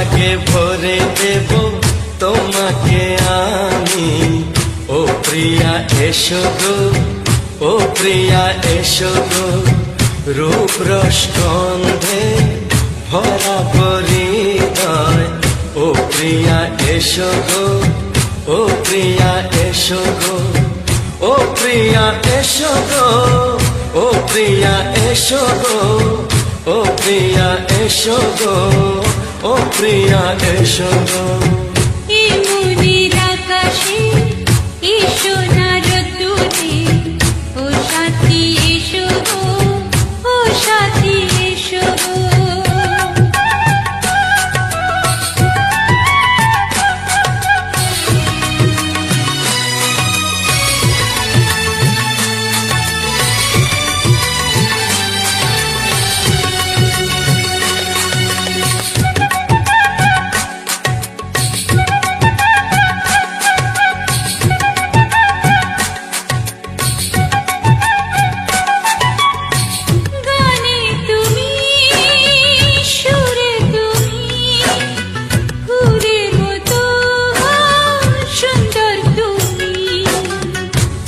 সোহাগে ভরে দেব তোমাকে আমি। ও প্রিয়া এসো গো, ও প্রিয়া এসো গো, রূপ রস গন্ধে ভরা পরিদয়। ও প্রিয়া এসো গো, ও প্রিয়া এসো গো, ও প্রিয়া এসো গো, ও প্রিয়া এসো গো, ও প্রিয়া এসো গো, ও প্রিয়া এসো গো। এই মনের আকাশে এসো না রোদ্দুরে, ও সাথী এসো গো, ও সাথী এসো গো।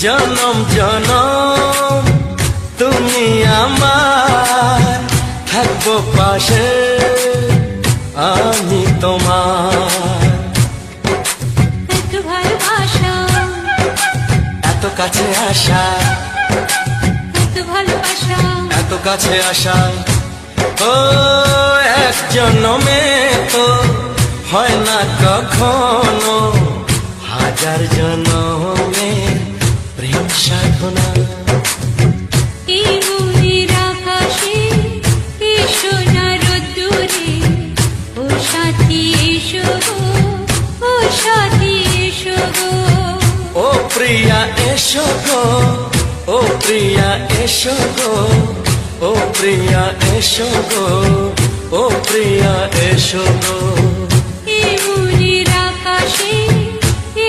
জনম জনম তুমি আমার, থাকবো পাশে আমি তোমার। এত ভালোবাসা, এত কাছে আসা, এত ভালোবাসা, এত কাছে আসা, ও এক জন্মে তো হয় না কখনো, হাজার জন্মে প্রেম সাধনা। এই মনের আকাশে এসো না রোদ্দুরে, ও সাথী এসো গো, ও সাথী এসো গো। ও প্রিয়া এসো গো, ও প্রিয়া এসো গো, ও প্রিয়া এসো গো, ও প্রিয়া এসো গো। এই মনের আকাশে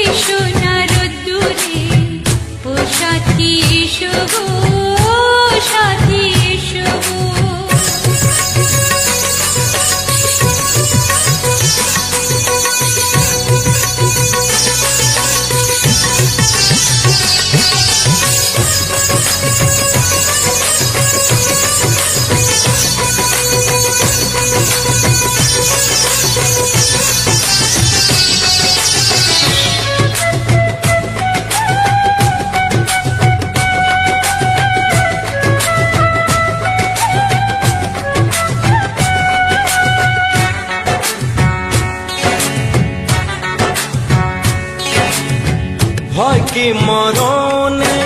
এসো না রোদ্দুরে, ও সাথী এসো গো, ও সাথী এসো গো। ভয় কি মরণে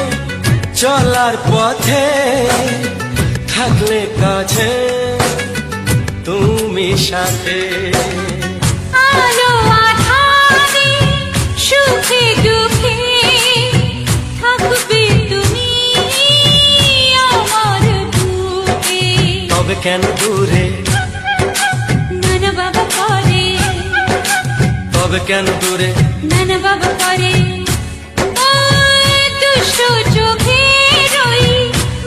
চলার পথে, থাকলে কাছে তুমি সাথে। আলো আঁধারে সুখে দুঃখে থাকবে তুমি আমার বুকে। তবে কেন দূরে, নানা বাবা করে, তবে কেন দূরে, নানা বাবা করে। ওই দুষ্ট চোখের ওই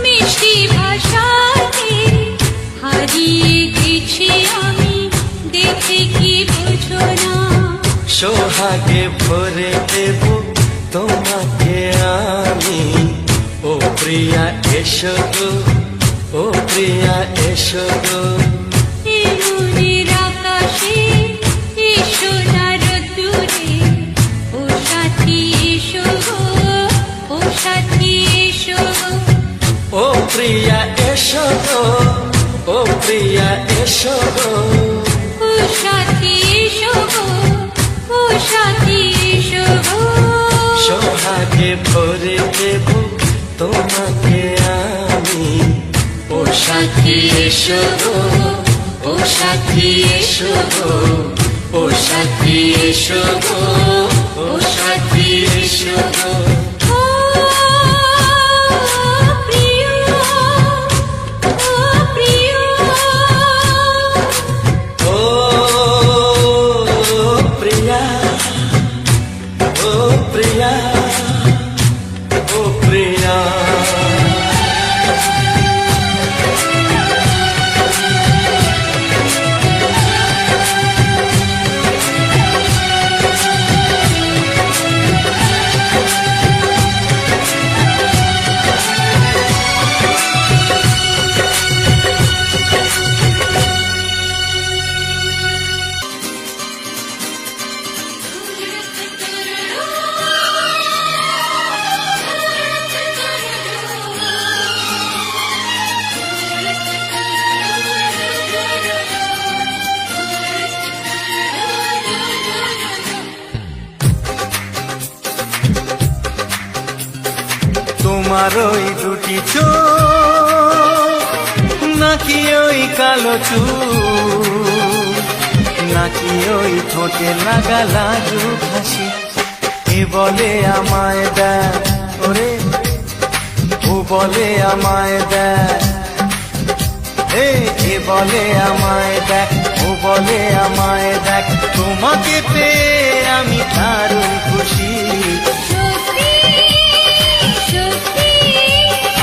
মিষ্টি ভাষাতে হারিয়ে গেছি আমি, দেখে কি বোঝো না। সোহাগে ভরে দেব তোমাকে আমি। ও প্রিয়া এসো গো, ও প্রিয়া এসো গো। এই মনের আকাশে এসো না রোদ্দুরে, ও সাথী এসো গো, ও সাথী এসো গো। ও প্রিয়া এসো গো, ও প্রিয়া এসো গো। ও সাথী এসো গো, ও সাথী এসো গো। সোহাগে ভরে দেব তোমাকে আমি। ও সাথী এসো গো, ও সাথী এসো গো, ও সাথী এসো গো, ও সাথী এসো গো। ও প্রিয়, ও প্রিয়, ও প্রিয়া, ও প্রিয়া, ও প্রিয়া। তোমার ওই দুটি চোখ নাকি ওই কালো চুল, নাকি ওই ঠোঁটে লাগা লাজুক হাসি, এ বলে আমায় দেয় ওরে, ও বলে আমায় দেয়, এ বলে আমায় দেখ, ও বলে আমায় দেখ, তোমাকে পেয়ে আমি দারুণ খুশি। সত্যি সত্যি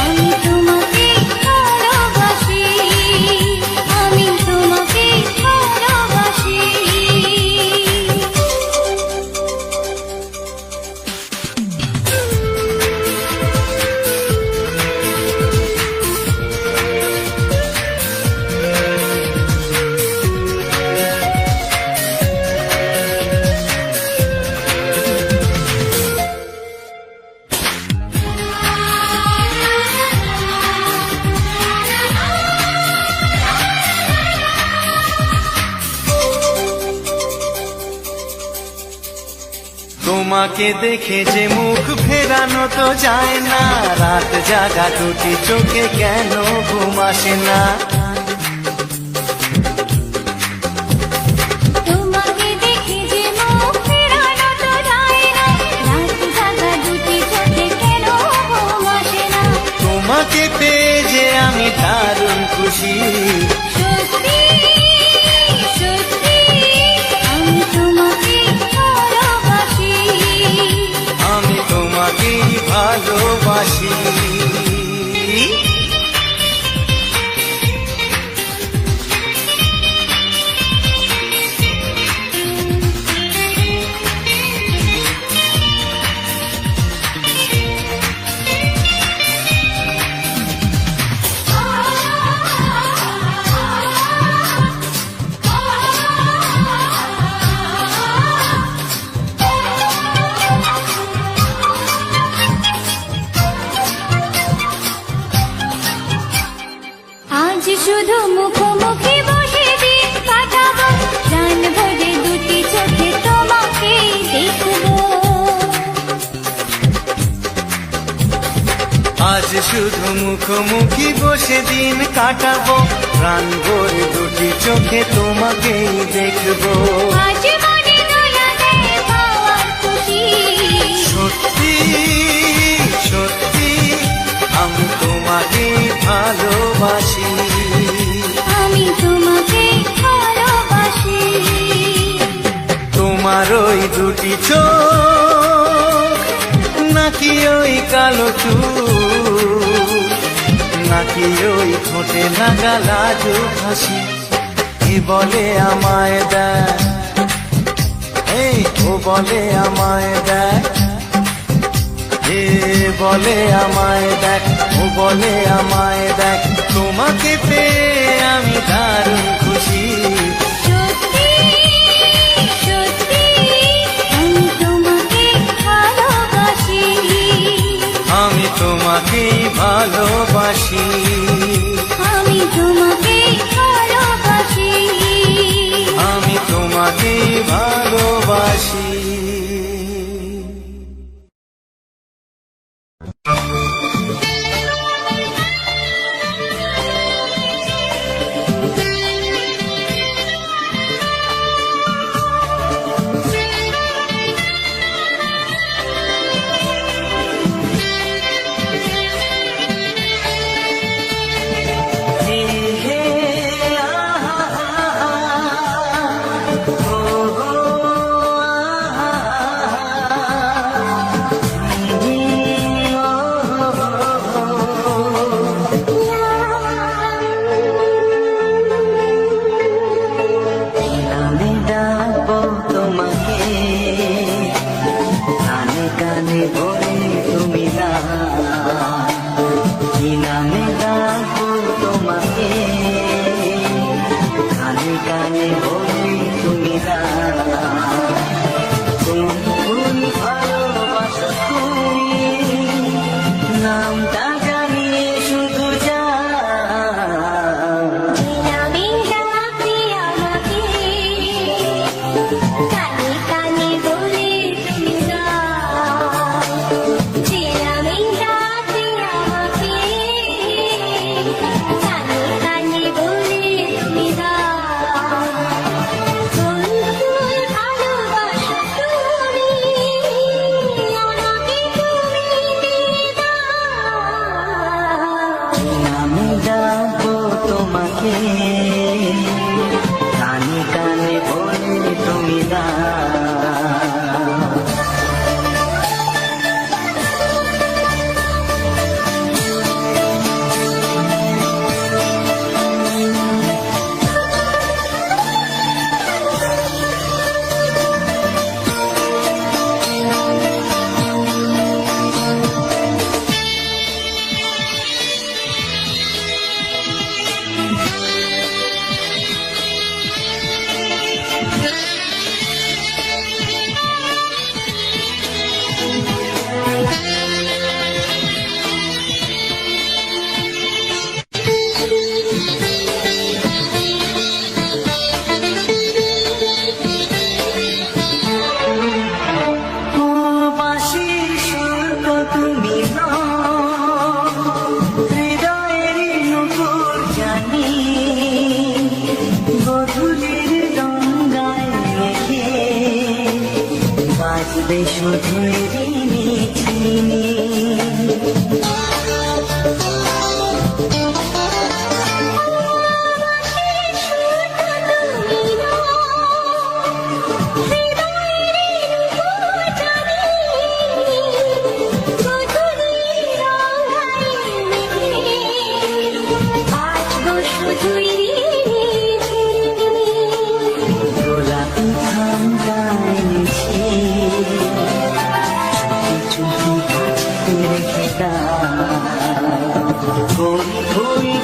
আমি তোমাকে ভালোবাসি, আমি তোমাকে ভালোবাসি। তোমাকে দেখে যে মুখ ফেরানো তো যায় না, রাত জাগা দুটি চোখে কেন ঘুম আসে না। তোমাকে দেখে যে মুখ ফেরানো তো যায় না, রাত জাগা দুটি চোখে কেন ঘুম আসে না। তোমাকে পেয়ে যে আমি দারুণ খুশি। সত্যি সত্যি আমি তোমাকে ভালোবাসি, আমি তোমাকেই ভালোবাসি। আজ শুধু মুখোমুখি বসে দিন কাটাবো, প্রাণ ভরে দুটি চোখে তোমাকে দেখবো। আজ শুধু মুখোমুখি বসে দিন কাটাবো, প্রাণ ভরে দুটি চোখে তোমাকেই দেখবো। আজ মনে দোলা দেয় পাওয়ার খুশি। সত্যি সত্যি আমি তোমাকেই ভালোবাসি। আমি তোমাকে ভালোবাসি। তোমার ওই দুটি চোখ নাকি ওই কালো চুল, নাকি ওই ঠোঁটে লাগা লাজুক হাসি, এ বলে আমায় দেয়, ও বলে আমায় দেয়, এ বলে আমায় দেখ, ও বলে আমায় দেখ, তোমাকে পেয়ে আমি দারুণ খুশি। সত্যি সত্যি আমি তোমাকে ভালোবাসি, আমি তোমাকেই ভালোবাসি। আমি তোমাকে ভালোবাসি। আমি তোমাকেই ভালোবাসি। তোমাকে, কানে কানে বলে তুমি দাও।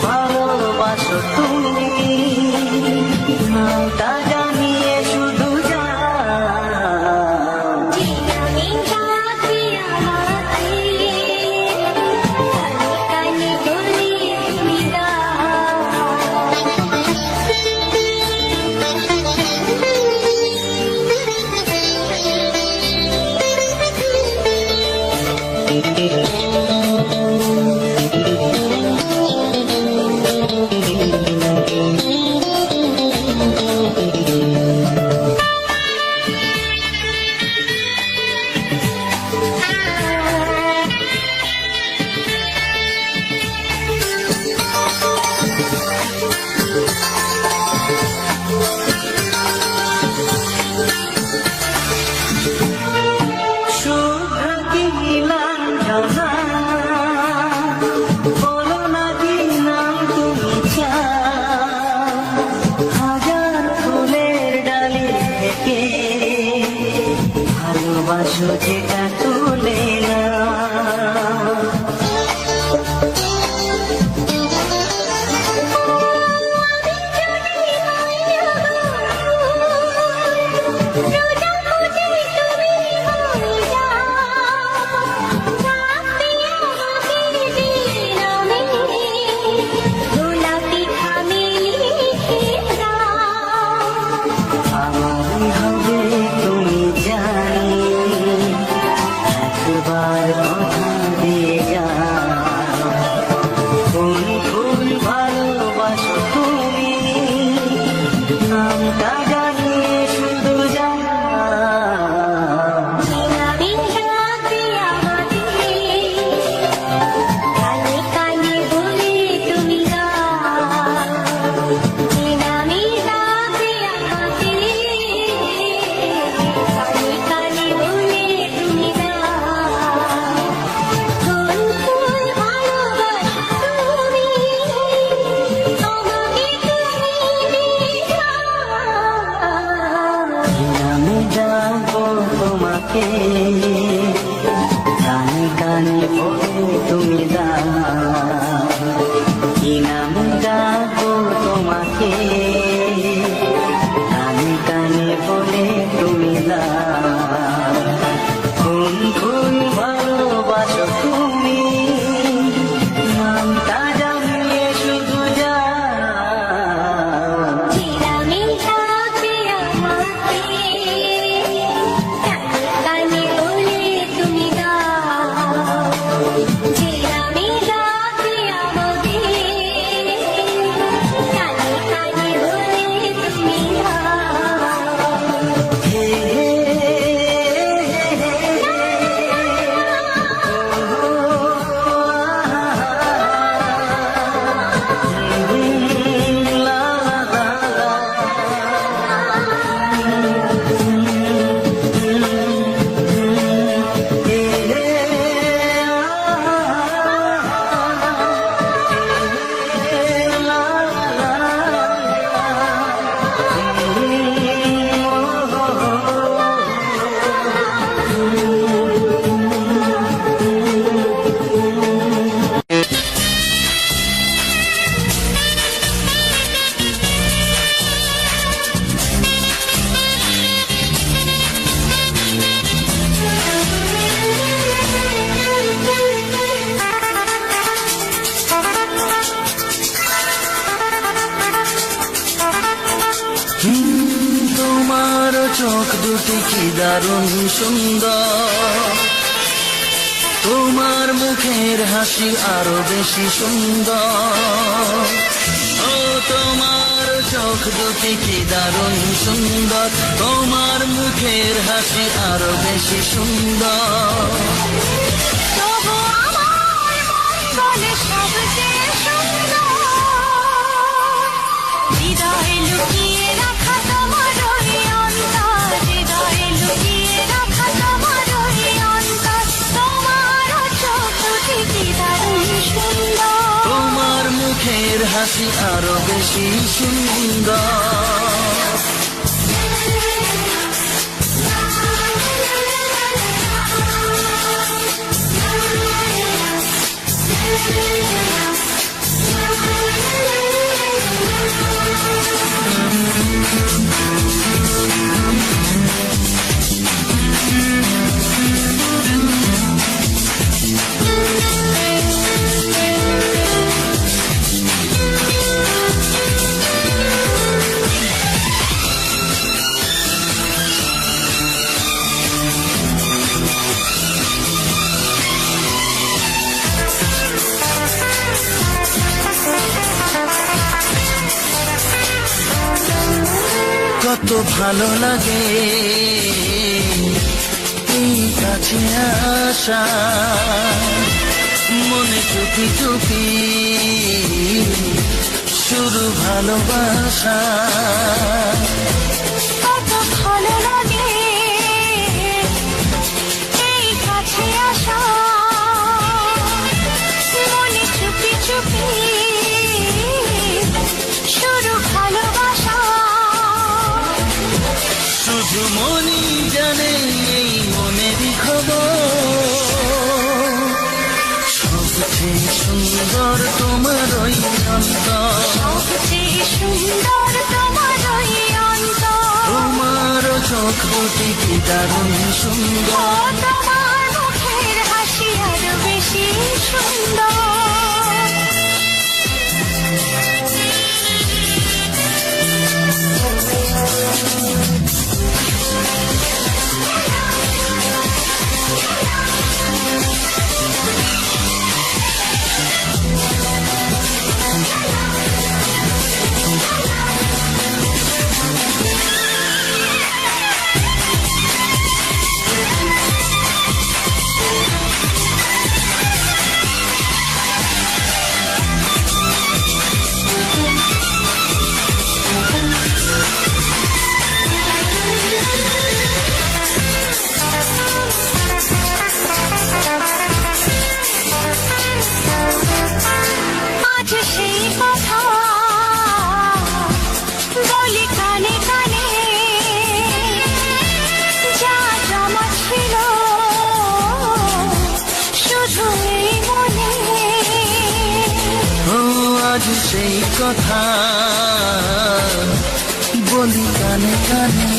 ভালোবাসো তুমি, তা জানিয়ে শুধু যা ভালোবাসো যেটা তুলে না। কানে কানে বলে তুমি দাও, কি নাম ডাকবো তোমাকে, কানে কানে বলে তুমি দাও। কোন কোন ভালোবাসো তুমি, নামটা জানিয়ে শুধু যাও। কানে কানে বলে চোখ দুটি কি দারুণ সুন্দর, তোমার মুখের হাসি আরো বেশি সুন্দর। ও তোমার চোখ দুটি কি দারুণ সুন্দর, তোমার মুখের হাসি আরো বেশি সুন্দর। তবু আমার মন বলে সবচেয়ে সুন্দর, হৃদয়ে লুকিয়ে রাখা তোমার ওই অন্তর, হৃদয়ে লুকিয়ে রাখা তোমার ওই অন্তর। তোমার চোখ দুটি কি দারুণ সুন্দর, তোমার মুখের হাসি আরো বেশি সুন্দর। কত ভালো লাগে এই কাছে আসা, মনে চুপি চুপি শুরু ভালোবাসা। কত ভালো লাগে এই কাছে আসা, মনে চুপি চুপি শুরু ভালোবাসা। শুধু মনি জানে এই মনেরই খবর, সবচেয়ে সুন্দর তোমার ওই অন্তর, সবচেয়ে সুন্দর তোমার ওই অন্তর। তোমার চোখ দুটি কি দারুণ সুন্দর, তোমার মুখের হাসি আরো বেশি সুন্দর। আজ সেই কথা বলি কানে কানে, যা জমা ছিল শুধু এই মনে। ও আজ সেই কথা বলি কানে কানে,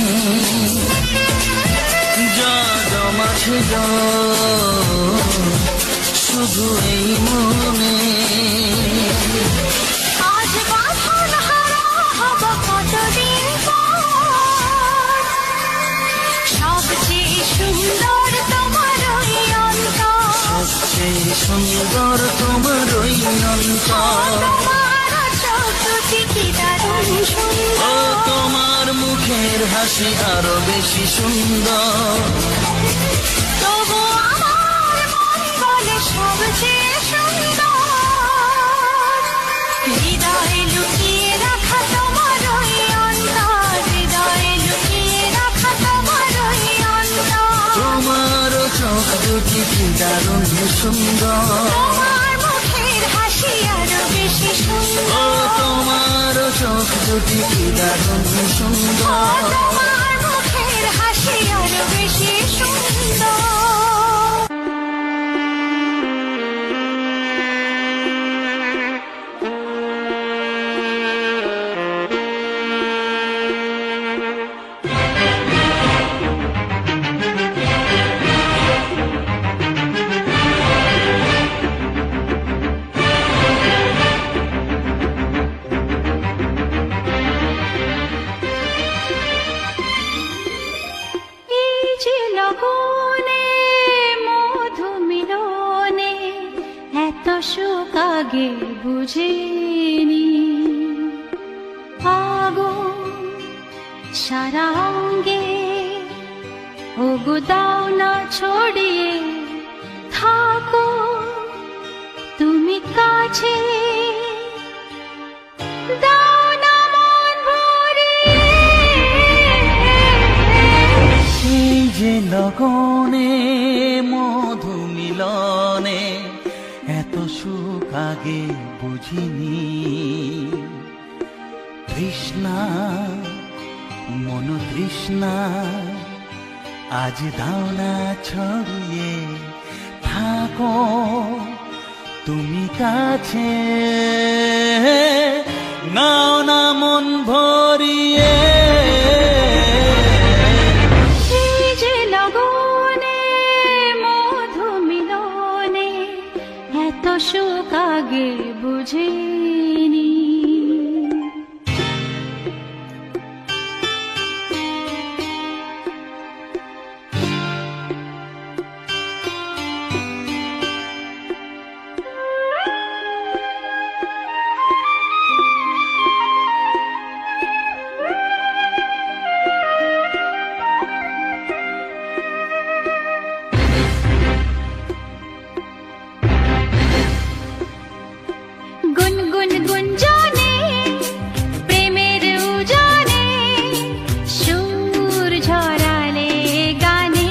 যা জমা ছিল শুধু এই মনে। আজ বাঁধন হারা হব কতদিন পর, সবচেয়ে সুন্দর তোমার ওই অন্তর, সবচেয়ে সুন্দর তোমার ওই অন্তর। তোমার চোখ দুটি কি দারুণ ও সুন্দর, তোমার মুখের হাসি আরো বেশি সুন্দর। তবু আমার মন বলে সবচেয়ে সুন্দর, হৃদয়ে লুকিয়ে রাখা তোমার ওই অন্তর, হৃদয়ে লুকিয়ে রাখা তোমার ওই অন্তর। তোমার চোখ দুটি কি দারুণ সুন্দর, তোমার মুখের হাসি আরো বেশি ও সুন্দর, তোমার চোখ দুটি কি দারুণ সুন্দর। তোমার মুখের হাসি আরো বেশি সুন্দর। আগে বুঝিনি। আগুন সারা অঙ্গে, ওগো দাও না ছড়িয়ে, থাকো তুমি কাছে, দাও না মন ভরিয়ে। এই যে লগনে মধু মিলনে এত সুখ আগে বুঝিনি। তৃষ্ণা মন তৃষ্ণা আজ দাও না ছড়িয়ে, থাকো তুমি কাছে, নাও না মন ভরিয়ে। এই যে লগনে মধু মিলনে এত সুখ আগে বুঝিনি। গুনগুন গুঞ্জনে প্রেমের উজানে সুর ঝরালে গানে।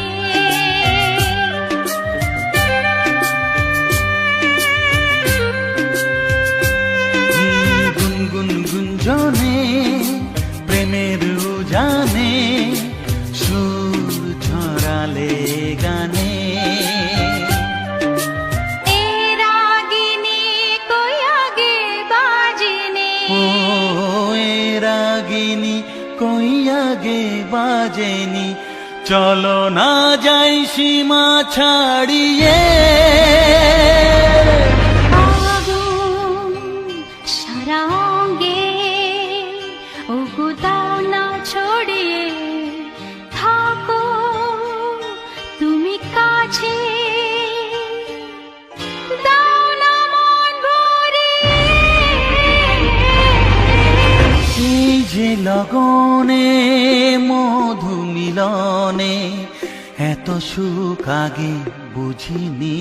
গুনগুন গুঞ্জনে প্রেমের উজানে সুর ঝরালে গানে। রাগিনী কই আগে বাজেনি, চলো না যাই সীমা ছাড়িয়ে। আগুন সারা অঙ্গে, ওগো দাও না ছড়িয়ে, থাকো তুমি কাছে, দাও না মন ভরিয়ে। এই যে লগনে মধু মিলনে এত সুখ আগে বুঝিনি।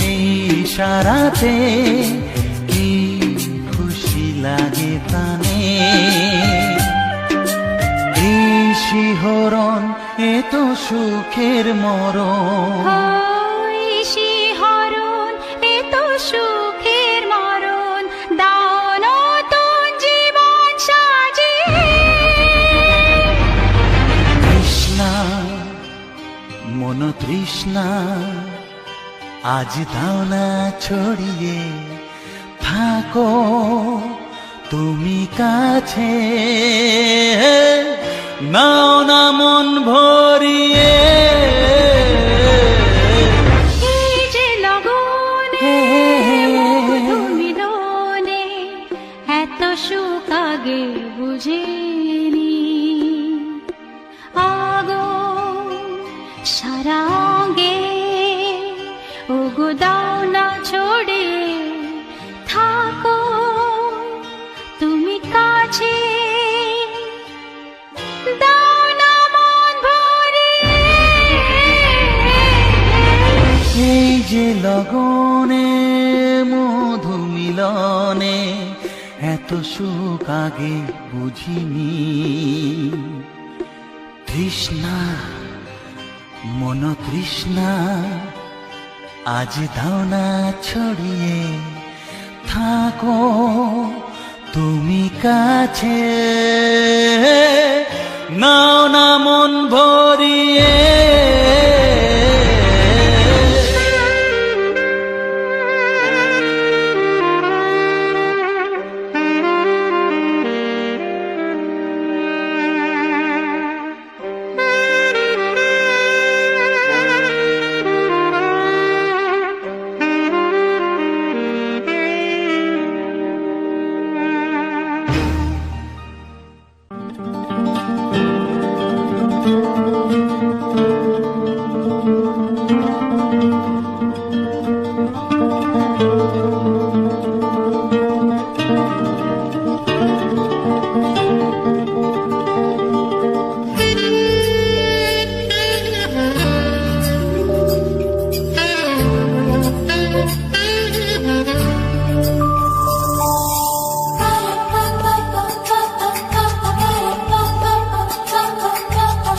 এই ইশারাতে কি খুশি লাগে প্রাণে। এই শিহরণ এ তো সুখের মরণ। ওই শিহরণ এ তো সুখের মরণ, দাও নতুন জীবন সাজিয়ে। তৃষ্ণা মন তৃষ্ণা আজ দাও না ছড়িয়ে, থাকো তুমি কাছে, নাও না মন ভরিয়ে। এই যে লগনে মধু মিলনে এত সুখ আগে বুঝিনি। আগুন সারা অঙ্গে, ওগো দাও না ছড়িয়ে, থাকো তুমি কাছে, দাও না মন ভরিয়ে। এই যে লগনে মধু মিলনে এত সুখ আগে বুঝিনি। তৃষ্ণা মন তৃষ্ণা আজ দাও না ছড়িয়ে থাকো তুমি কাছে, নাও না মন ভরিয়ে।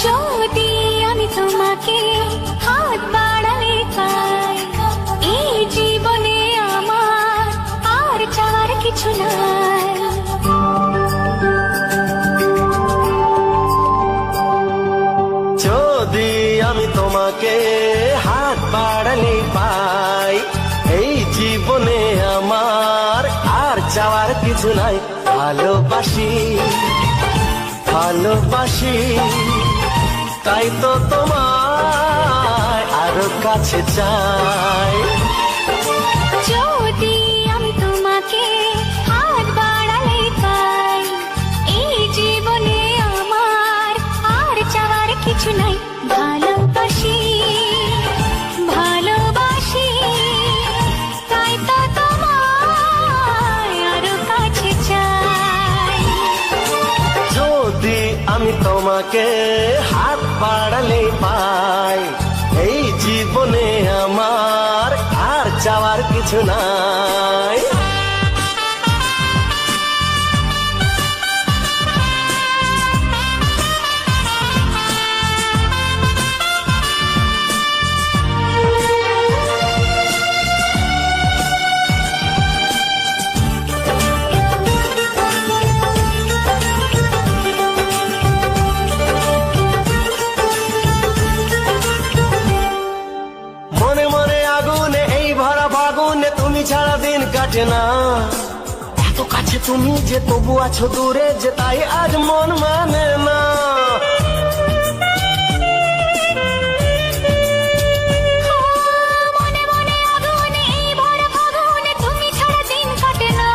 যদি আমি তোমাকে হাত বাড়ালে পাই, এই জীবনে আমার আর চাওয়ার কিছু নাই। যদি আমি তোমাকে হাত বাড়ালে পাই, এই জীবনে আমার আর চাওয়ার কিছু নাই। ভালোবাসি ভালোবাসি তাই তো তোমায় আরো কাছে চাই। যদি আমি তোমাকে হাত বাড়ালে পাই, এই জীবনে আমার আর চাওয়ার কিছু নাই। ভালোবাসি ভালোবাসি তাই তো তোমায় আরো কাছে চাই। যদি আমি তোমাকে হাত বাড়ালে পাই, এই জীবনে আমার আর চাওয়ার কিছু নাই। মনে মনে আগুনে এই ভরা ফাগুনে তুমি ছাড়া দিন কাটে না। এত কাছে তুমি যে তবু আছো দূরে, যে তাই আজ মন মানে না। মনে মনে আগুনে এই ভরা ফাগুনে তুমি ছাড়া দিন কাটে না।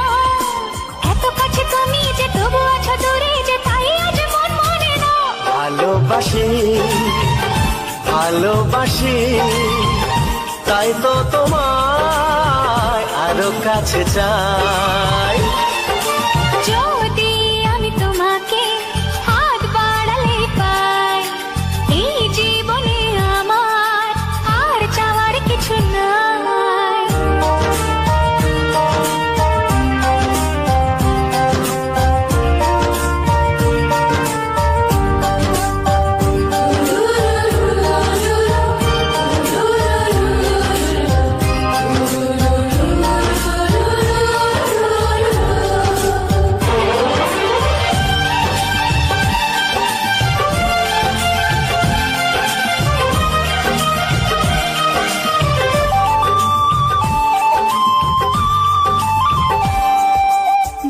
এত কাছে তুমি যে তবু আছো দূরে, যে তাই আজ মন মানে না। ভালোবাসি ভালোবাসি তাই তো তোমায় আরো কাছে চাই। যদি আমি তোমাকে হাত বাড়ালে পাই, এই জীবনে আমার আর চাওয়ার কিছু নাই।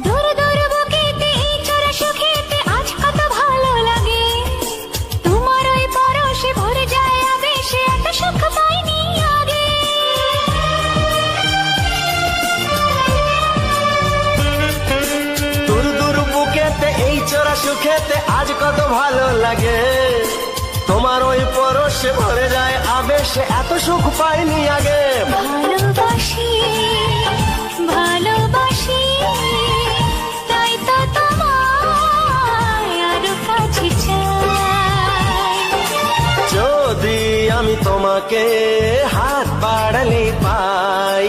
দূর দূর বুকেতে এই চোরা সুখেতে আজ কত ভালো লাগে। তোমার ওই পরশে ভরে যায় আবেশে, এত সুখ পাইনি আগে। দূর দূর বুকেতে এই চোরা সুখেতে আজ কত ভালো লাগে। তোমার ওই পরশে ভরে যায় আবেশে, এত সুখ পাইনি আগে। ভালোবাসি ভালোবাসি তাই তো তোমায় আরো কাছে চাই। যদি আমি তোমাকে হাত বাড়ালে পাই,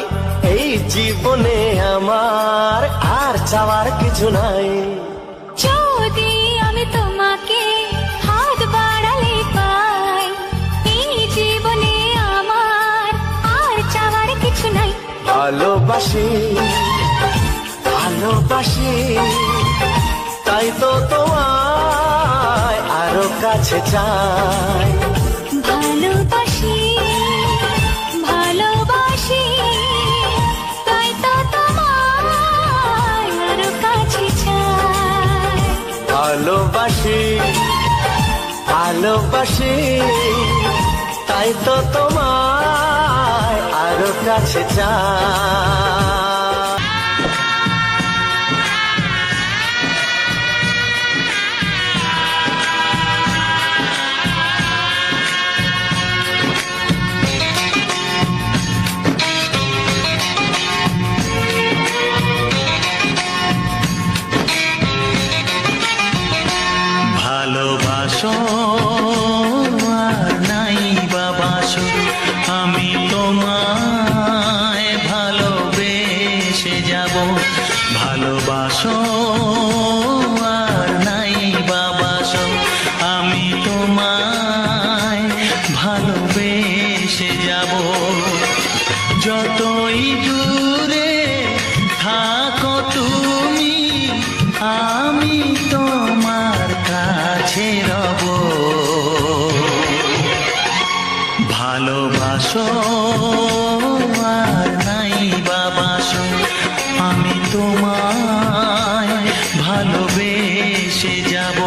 এই জীবনে আমার আর চাওয়ার কিছু নাই। যদি আমি তোমাকে হাত বাড়ালে পাই, এই জীবনে আমার আর চাওয়ার ভালোবাসি ভালোবাসি, তাই তো তোমায় আরো কাছে চাই। ভালোবাসি ভালোবাসি, তাই তো তোমায় আরো কাছে চাই। ভালোবাসি ভালোবাসি, তাই তো তোমায় আরো কাছে চাই। ভালোবাসো আর নাই বাবাসো, আমি তোমায় ভালোবেসে যাব। ভালোবাসো আর নাই বাবাসো, আমি তোমায় ভালোবেসে যাব। যতই দূরে থাকো তুমি, আমি তোমার কাছে রব। ভালোবাসো আর নাই বাবাসো, আমি তোমায় ভালোবেসে যাব।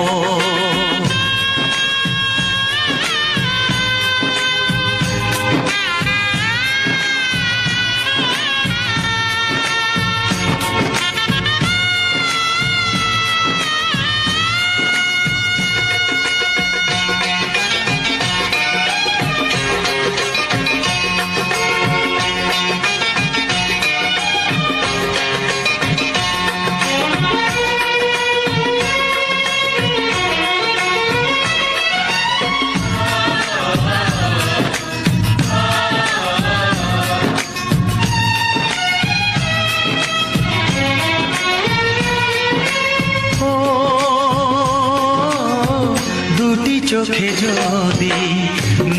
দুটি চোখে যদি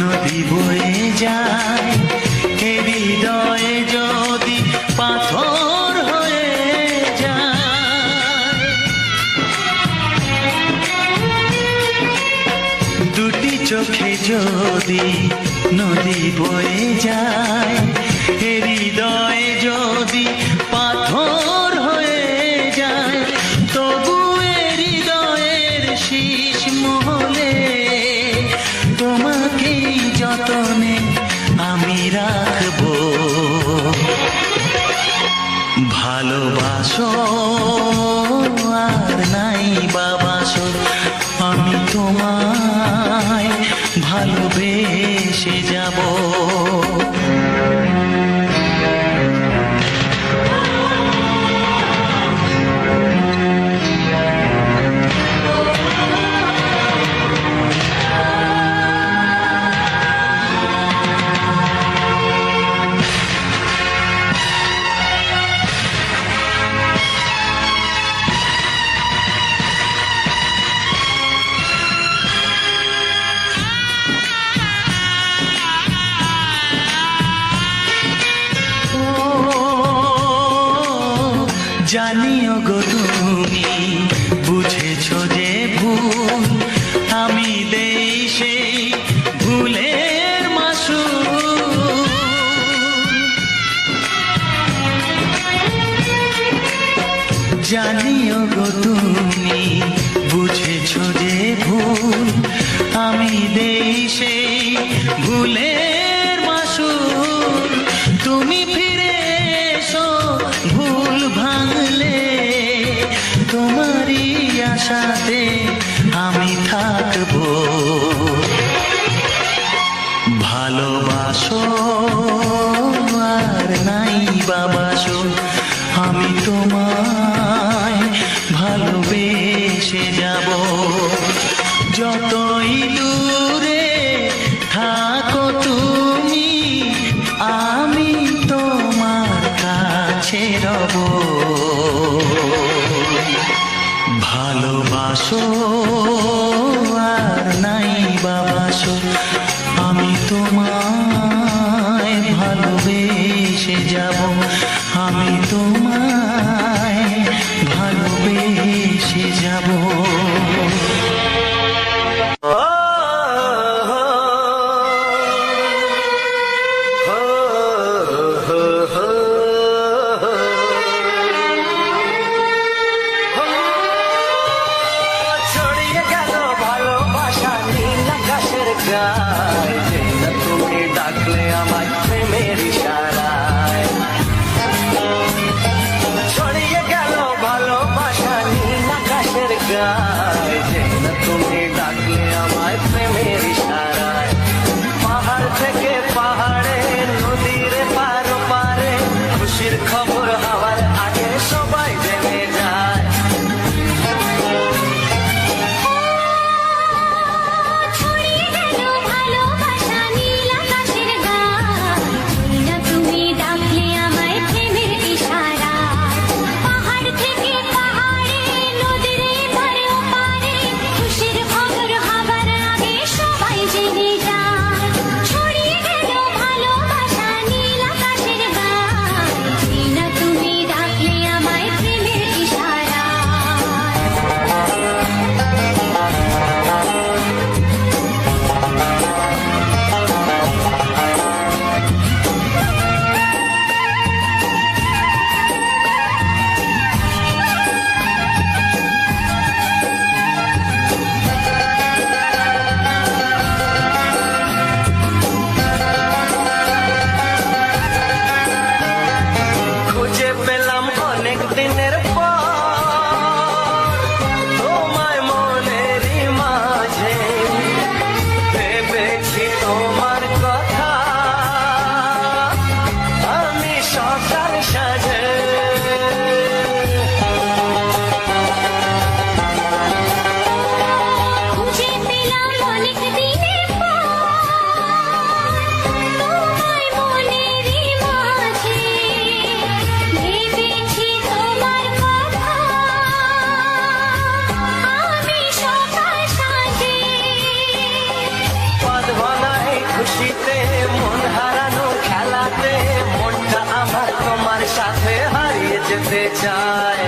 নদী বয়ে যায়, এ হৃদয়ে যদি পাথর হয়ে যায়। দুটি চোখে যদি নদী বয়ে যায়, এ হৃদয়ে যদি পাথর হয়ে যায়, তবু এ হৃদয়ের শীষ মহলে তোমাকেই যতনে আমি রাখবো। ভালোবাসো আর নাই বাবাসো, আমি তোমায় ভালোবেসে যাব। জানিও গো তুমি বুঝেছো যে ভুল, আমি দেই সেই ভুলের মাসুল। জানিও গো তুমি বুঝেছো যে ভুল, আমি দেই সেই ভুলের মাসুল। তুমি ফিরে এসো ভুল ভাঙলে, তোমারই আশাতে আমি থাকবো। ভালোবাসো আর নাই বাবাসো, আমি তোমায় ভালোবেসে যাব। যতই দূরে থাকো তুমি, আমি তোমার কাছে রব। ভালোবাসো আর নাই বাবাসো, আমি তোমায় ভালোবেসে যাব। আমি যায় যে না তুমি ডাকলে আমার প্রেমের ইশারায় ছড়িয়ে গেল ভালোবাসা নীল আকাশের গায়ে যে না তুমি ডাকলে আমার প্রেমের ইশারায় পাহাড় থেকে পাহাড়ে নদীর পার পারে খুশির খবর হওয়ার আগে সবাই জেনে যায় ছড়িয়ে গেল ভালোবাসা নীল আকাশের গায়ে না তুমি ডাকলে আমায় প্রেমের ইশারা পাহাড় থেকে পাহাড়ে নদীর পারে ওপারে খুশির খবর হবার আগে সবাই জেনে যায় ছড়িয়ে গেল ভালোবাসা নীল আকাশের গায়ে না তুমি ডাকলে আমায় প্রেমের ইশারা খুঁজে পেলাম অনেক দিনের পর তোমায় মনেরই মাঝে ভেবেছি তোমার কথা আমি সকাল সাজে খুঁজে পেলাম অনেক দিনের পর তোমায় মনেরই মাঝে ভেবেছি তোমার কথা আমি সকাল সাজে পদ ভাঙাই খুশিতে মন হারানো খেলাতে মনটা আমার তোমার সাথে হারিয়ে যেতে চায়